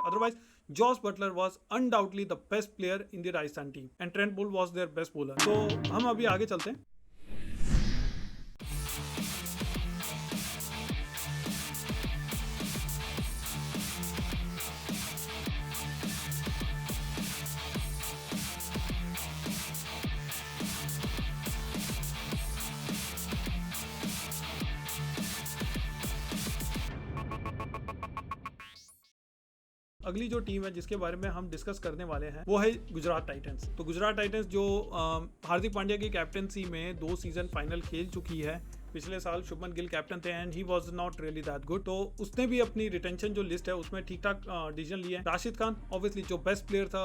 Otherwise, Josh Butler was undoubtedly the best player in the Rajasthan team and Trent Bolt was their best bowler. तो हम अभी आगे चलते हैं. अगली जो टीम है जिसके बारे में हम डिस्कस करने वाले हैं वो है गुजरात टाइटंस. तो गुजरात टाइटंस जो हार्दिक पांड्या की कैप्टनसी में 2 सीजन फाइनल खेल चुकी है. पिछले साल शुभमन गिल कैप्टन थे and he was not really that good. तो उसने भी अपनी रिटेंशन जो लिस्ट है उसमें ठीक ठाक डिसीजन लिए. राशिद खान ऑब्वियसली जो बेस्ट प्लेयर था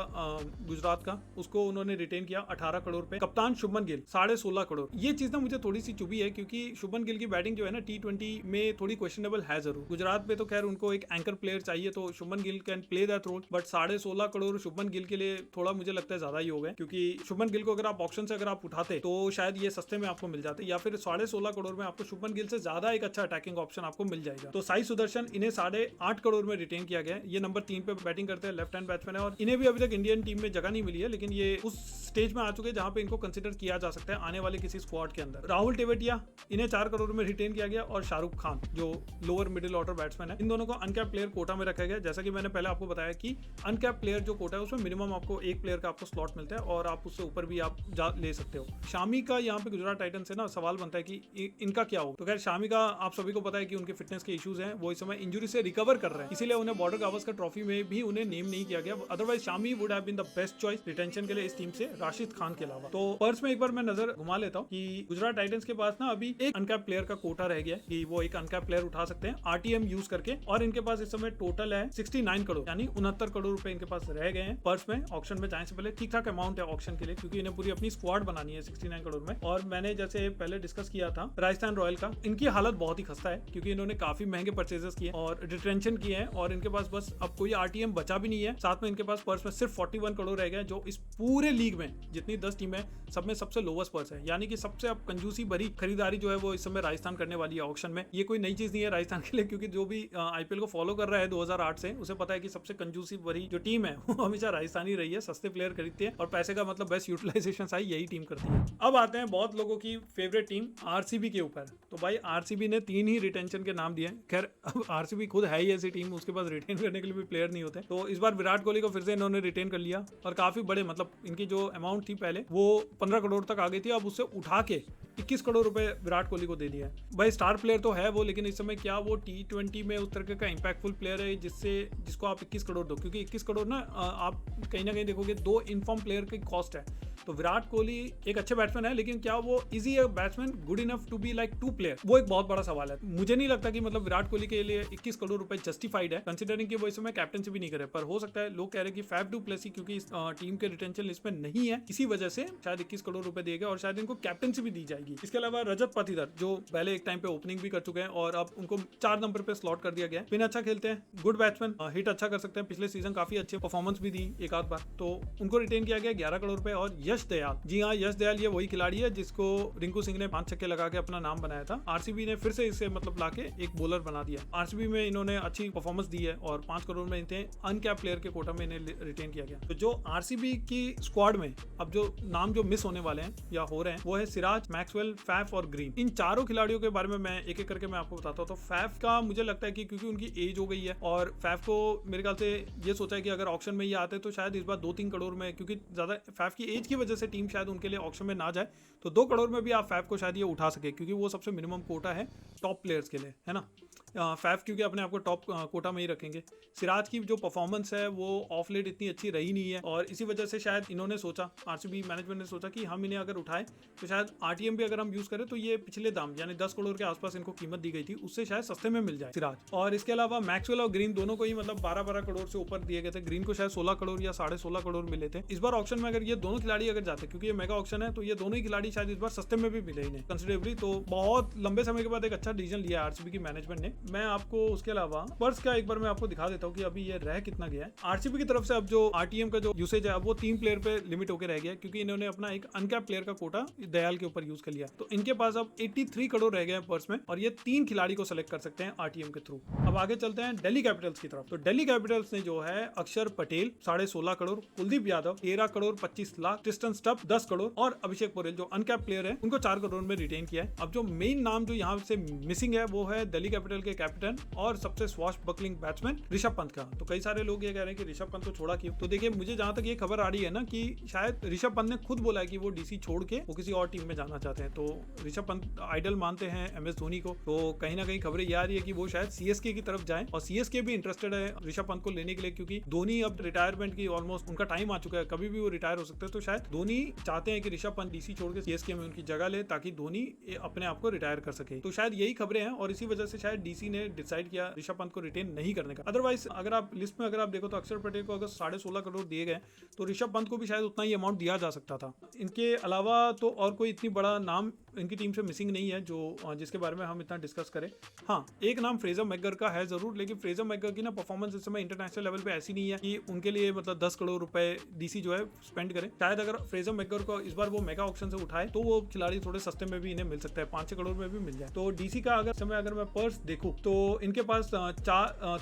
गुजरात का, उसको उन्होंने रिटेन किया 18 करोड़ पे. कप्तान शुभमन गिल 16.5 करोड़. ये चीज ना मुझे थोड़ी सी चुभी है क्योंकि शुभमन गिल की बैटिंग जो है ना T20 में थोड़ी क्वेश्चनेबल है जरूर. गुजरात में तो खैर उनको एक एंकर प्लेयर चाहिए तो Shubman Gill can play that role, but 16.5 crore Shubman Gill के लिए थोड़ा मुझे लगता है ज्यादा ही हो गए. क्योंकि शुभमन गिल को अगर आप ऑप्शन से अगर आप उठाते तो शायद ये सस्ते में आपको मिल जाते, या फिर 16.5 करोड़ में आपको शुभमन गिल से ज्यादा एक अच्छा अटैकिंग ऑप्शन आपको मिल जाएगा. तो साई सुदर्शन इन्हें 8.5 करोड़ में रिटेन किया गया है. ये नंबर 3 पे बैटिंग करते हैं, लेफ्ट हैंड बैट्समैन है और इन्हें भी अभी तक इंडियन टीम में जगह नहीं मिली है, लेकिन ये उस स्टेज में आ चुके हैं जहां पे इनको कंसिडर किया जा सकता है आने वाले किसी स्क्वाड के अंदर. राहुल टेवटिया इन्हें 4 करोड़ में रिटेन किया गया और शाहरुख खान जो लोअर मिडिल ऑर्डर बैट्समैन है, इन दोनों को अनकैप प्लेयर कोटा में रखा गया. जैसा कि मैंने पहले आपको बताया कि अनकैप प्लेयर जो कोटा है उसमें मिनिमम आपको 1 प्लेयर का आपको स्लॉट मिलता है और आप उससे ऊपर भी आप ले सकते हो. शामी का यहाँ पे गुजरात टाइटंस से ना सवाल बनता है कि इनका क्या हो. तो खैर शामी का आप सभी को पता है कि उनके फिटनेस के इश्यूज हैं, वो इस समय इंजरी से रिकवर कर रहे हैं, इसीलिए उन्हें बॉर्डर गावस्कर ट्रॉफी में भी उन्हें नेम नहीं किया गया. Otherwise Shami would have been the best choice retention के लिए इस टीम से राशिद खान के अलावा. तो पर्स में एक बार मैं नजर घुमा लेता हूँ कि गुजरात टाइटंस के पास ना अभी एक अनकैप प्लेयर का कोटा रह गया है कि वो एक अनकैप प्लेयर उठा सकते हैं RTM यूज करके, और इनके पास इस समय टोटल है 69 करोड़ यानी 69 करोड़ रुपए इनके पास रह गए हैं पर्स में. ऑक्शन में जाने से पहले ठीक ठाक अमाउंट है ऑक्शन के लिए क्योंकि इन्हें पूरी अपनी स्क्वाड बनानी है 69 करोड़ में. और मैंने जैसे पहले डिस्कस किया था राजस्थान रॉयल का, इनकी हालत बहुत ही खस्ता है क्योंकि इन्होंने काफी महंगे परचेजेस किए और रिटेंशन किए हैं और इनके पास बस अब कोई RTM बचा भी नहीं है. साथ में इनके पास पर्स में सिर्फ 41 करोड़ रह गए जो इस पूरे लीग में जितनी 10 टीमें सब में सबसे लोवेस्ट पर्स है. यानी कि सबसे अब कंजूसी भरी खरीदारी जो है वो इस समय राजस्थान करने वाली है ऑक्शन में. ये कोई नई चीज नहीं है राजस्थान के लिए क्योंकि जो भी IPL को फॉलो कर रहा है 2008 से उसे पता है कि सबसे कंजूसी भरी जो टीम है वो हमेशा राजस्थानी रही है. सस्ते प्लेयर खरीदती है और पैसे का मतलब बेस्ट यूटिलाइजेशन सही यही टीम करती है. अब आते हैं बहुत लोगों की फेवरेट टीम RCB के ऊपर. तो भाई RCB ने 3 ही रिटेंशन के नाम दिए. खैर अब RCB खुद है ही ऐसी टीम, उसके पास रिटेन करने के लिए भी प्लेयर नहीं होते. तो इस बार विराट कोहली को फिर से इन्होंने रिटेन कर लिया और काफी बड़े मतलब इनकी जो अमाउंट थी पहले वो 15 करोड़ तक आ गई थी, अब उससे उठा के 21 करोड़ रुपए विराट कोहली को दे दिया है. भाई स्टार प्लेयर तो है वो, लेकिन इस समय क्या वो T20 में उस तरह का इंपैक्टफुल प्लेयर है जिसको आप 21 करोड़ दो, क्योंकि 21 करोड़ ना आप कहीं ना कहीं देखोगे 2 इनफॉर्म प्लेयर की कॉस्ट है. तो विराट कोहली एक अच्छे बैट्समैन है, लेकिन क्या वो इजी है batsman good enough to be like 2 player, वो एक बहुत बड़ा सवाल है. मुझे नहीं लगता कि मतलब विराट कोहली के लिए 21 करोड़ रुपए जस्टिफाइड है कंसिडरिंग कि वो इस समय कैप्टनसी भी नहीं करे. पर हो सकता है लोग कह रहे हैं कि फैफ डू प्लेसी क्योंकि इस टीम के रिटेंशन लिस्ट में नहीं है, इसी वजह से शायद 21 करोड़ रुपए देगा और शायद इनको कैप्टनसी भी दी जाएगी. इसके अलावा रजत पाटीदार जो पहले एक टाइम पे ओपनिंग भी कर चुके हैं और अब उनको 4 नंबर पे स्लॉट कर दिया गया है. पिन अच्छा खेलते हैं, गुड बैट्समैन, हिट अच्छा कर सकते हैं, पिछले सीजन काफी अच्छे परफॉर्मेंस भी दी एक आध बार, तो उनको रिटेन किया गया 11 करोड़ रुपए. और यश दयाल, जी हाँ यश दयाल ये वही खिलाड़ी है जिसको रिंकू सिंह ने 5 छक्के लगा के अपना नाम बनाया था. RCB ने फिर से इसे मतलब लाके एक बॉलर बना दिया. RCB में इन्होंने अच्छी परफॉर्मेंस दी है और 5 करोड़ में इन्हें अनकैप प्लेयर के कोटा में इन्हें रिटेन किया गया. तो जो RCB की स्क्वाड में अब जो नाम जो मिस होने वाले हैं या हो रहे हैं वो है सिराज, मैक्सवेल, फैफ और ग्रीन. इन चारों खिलाड़ियों के बारे में मैं एक एक करके मैं आपको बताता हूँ. तो फैफ का मुझे लगता है कि क्योंकि उनकी एज हो गई है और फैफ को मेरे ख्याल से ये सोचा है कि अगर ऑक्शन में ये आते तो शायद इस बार 2-3 करोड़ में, क्योंकि ज्यादा फैफ की एज की वजह से टीम शायद उनके लिए ऑक्शन में ना जाए, तो 2 करोड़ में भी आप फैफ को शायद ये उठा सके क्योंकि वो सबसे मिनिमम कोटा है टॉप प्लेयर्स के लिए, है ना. फैफ क्योंकि अपने आप को टॉप कोटा में ही रखेंगे. सिराज की जो परफॉर्मेंस है वो ऑफ लेट इतनी अच्छी रही नहीं है और इसी वजह से शायद इन्होंने सोचा, RCB मैनेजमेंट ने सोचा कि हम इन्हें अगर उठाएं तो शायद RTM भी अगर हम यूज करें तो ये पिछले दाम यानी 10 करोड़ के आसपास इनको कीमत दी गई थी, उससे शायद सस्ते में मिल जाए सिराज. और इसके अलावा मैक्सवेल और ग्रीन दोनों को ही मतलब 12-12 करोड़ से ऊपर दिए गए थे. ग्रीन को शायद 16 करोड़ या 16.5 करोड़ मिले थे. इस बार ऑक्शन में अगर ये दोनों खिलाड़ी अगर जाते, क्योंकि ये मेगा ऑक्शन है तो ये दोनों ही खिलाड़ी शायद इस बार सस्ते में भी मिले इन्हें कंसिडरेबली। तो बहुत लंबे समय के बाद एक अच्छा डिसीजन लिया आरसीबी की मैनेजमेंट ने। मैं आपको उसके अलावा स्पर्स का एक बार मैं आपको दिखा देता हूँ कि अभी ये रह कितना गया है। आरसीबी की तरफ से अब जो आरटीएम का जो यूसेज है अब वो 3 प्लेयर पे लिमिट होकर रह गया, क्योंकि इन्होंने अपना एक अनकैप प्लेयर का कोटा दयाल के ऊपर यूज कर लिया। तो इनके पास अब 83 करोड़ रह गए हैं पर्स में, और ये 3 खिलाड़ी को सेलेक्ट कर सकते हैं आरटीएम के थ्रू। अब आगे चलते हैं दिल्ली कैपिटल्स की तरफ। तो दिल्ली कैपिटल्स ने जो है अक्षर पटेल 16.5 करोड़, कुलदीप यादव 13 करोड़ 25 लाख, ट्रिस्टन स्टफ 10 करोड़ और अभिषेक पोरेल जो अनकैप प्लेयर है उनको 4 करोड़ में रिटेन किया है। अब जो मेन नाम जो यहाँ से मिसिंग है वो है दिल्ली कैपिटल के कैप्टन और सबसे swash buckling batsman Rishabh Pant का। तो कई सारे लोग ये कह रहे हैं कि ऋषभ पंत को छोड़ा क्यों। तो देखिए, मुझे जहां तक ये खबर आ रही है ना कि शायद ऋषभ पंत ने खुद बोला है कि वो डीसी छोड़ के वो किसी और टीम में जाना चाहते हैं। तो ऋषभ पंत आइडल मानते हैं एमएस धोनी को, तो कहीं ना कहीं खबरें ये आ रही है कि वो शायद सीएसके की तरफ जाए, और सीएसके भी इंटरेस्टेड है ऋषभ पंत को लेने के लिए, क्योंकि धोनी अब रिटायरमेंट की ऑलमोस्ट उनका टाइम आ चुका है, कभी भी वो रिटायर हो सकते हैं। तो शायद धोनी चाहते हैं कि ऋषभ पंत डीसी छोड़ के सीएसके में उनकी जगह ले, ताकि धोनी अपने आप को रिटायर कर सके। तो शायद यही खबरें हैं, और इसी वजह से शायद डीसी ने डिसाइड किया ऋषभ पंत को रिटेन नहीं करने का। अदरवाइज अगर आप लिस्ट में अगर आप देखो तो अक्षर पटेल को अगर 16.5 करोड़ दिए गए तो ऋषभ पंत को भी शायद उतना ही अमाउंट दिया जा सकता था। इनके अलावा तो और कोई इतनी बड़ा नाम इनकी टीम से मिसिंग नहीं है जो जिसके बारे में हम इतना डिस्कस करें। हाँ, एक नाम फ्रेजर मैकगर का है जरूर, लेकिन फ्रेजर मैकगर की ना परफॉर्मेंस इस समय इंटरनेशनल लेवल पे ऐसी नहीं है कि उनके लिए मतलब 10 करोड़ रुपए डीसी जो है स्पेंड करे। शायद अगर फ्रेजर मैकगर को इस बार वो मेगा ऑक्शन से उठाए तो वो खिलाड़ी थोड़े सस्ते में भी इन्हें मिल सकता है, 5-6 करोड़ में भी मिल जाए। तो डीसी का अगर मैं पर्स देखूं तो इनके पास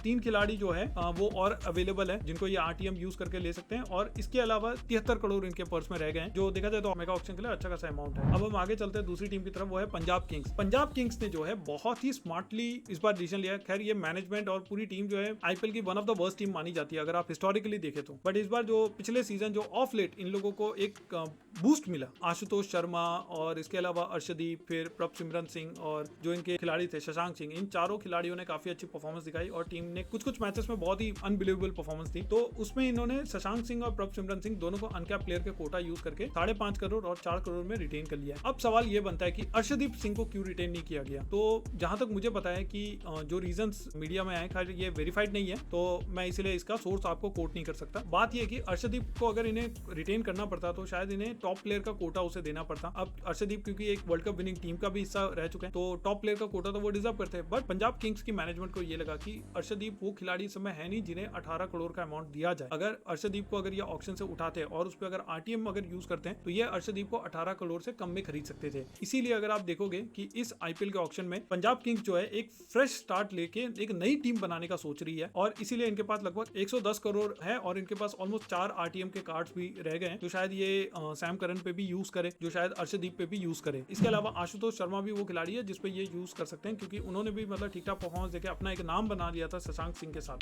3 खिलाड़ी जो है वो और अवेलेबल है जिनको ये आरटीएम यूज करके ले सकते हैं, और इसके अलावा 73 करोड़ इनके पर्स में रह गए हैं, जो देखा जाए तो मेगा ऑक्शन के लिए अच्छा खासा अमाउंट है। अब हम आगे चलते हैं दूसरी टीम की तरफ, वो है पंजाब किंग्स। पंजाब किंग्स ने जो है बहुत ही स्मार्टली इस बार डिसीजन लिया है। खैर, ये मैनेजमेंट और पूरी टीम जो है आईपीएल की one of the worst team मानी जाती है अगर आप हिस्टोरिकली देखें तो, बट इस बार जो पिछले सीजन जो ऑफ लेट इन लोगों को एक बूस्ट मिला, आशुतोष शर्मा और इसके अलावा अर्शदीप, फिर प्रभसिमरन सिंह और जो इनके खिलाड़ी थे शशांक सिंह, इन चारों खिलाड़ियों ने काफी अच्छी परफॉर्मेंस दिखाई और टीम ने कुछ मैचेस में बहुत ही अनबिलीवेबल परफॉर्मेंस दी। तो उसमें इन्होंने शशांक सिंह और प्रभसिमरन सिंह दोनों को अनकैप प्लेयर के कोटा यूज करके 5.5 करोड़ और 4 करोड़ में रिटेन कर लिया है। अब सवाल ये बनता है कि अर्शदीप सिंह को क्यों रिटेन नहीं किया गया। तो जहां तक मुझे पता है कि जो रीजंस मीडिया में आए, खैर ये वेरीफाइड नहीं है तो मैं इसलिए इसका सोर्स आपको कोट नहीं कर सकता। बात यह कि अर्शदीप को अगर इन्हें रिटेन करना पड़ता तो शायद इन्हें टॉप प्लेयर का कोटा उसे देना पड़ता। अब अर्शदीप क्योंकि एक वर्ल्ड कप विनिंग टीम का भी हिस्सा रह चुके हैं तो टॉप प्लेयर का कोटा तो वो डिजर्व करते हैं, बट पंजाब किंग्स की मैनेजमेंट को ये लगा कि अर्शदीप वो खिलाड़ी इस समय है नहीं जिन्हें 18 करोड़ का अमाउंट दिया जाए। अगर अर्शदीप को अगर ये ऑक्शन से उठाते हैं और उस पर अगर आरटीएम अगर यूज करते हैं तो ये अर्शदीप को 18 करोड़ से कम में खरीद सकते थे। इसीलिए अगर आप देखोगे कि इस आईपीएल के ऑक्शन में पंजाब किंग्स जो है एक फ्रेश स्टार्ट लेके एक नई टीम बनाने का सोच रही है, और इसीलिए इनके पास लगभग 110 करोड़ है और इनके पास ऑलमोस्ट 4 आरटीएम के कार्ड्स भी रह गए हैं जो शायद ये सैम करन पे भी यूज करे, जो शायद अर्शदीप पे भी यूज करे। इसके अलावा आशुतोष शर्मा भी वो खिलाड़ी है जिसपे ये यूज कर सकते हैं, क्योंकि उन्होंने भी मतलब ठीक ठाक परफॉर्मेंस देके अपना एक नाम बना लिया था शशांक सिंह के साथ।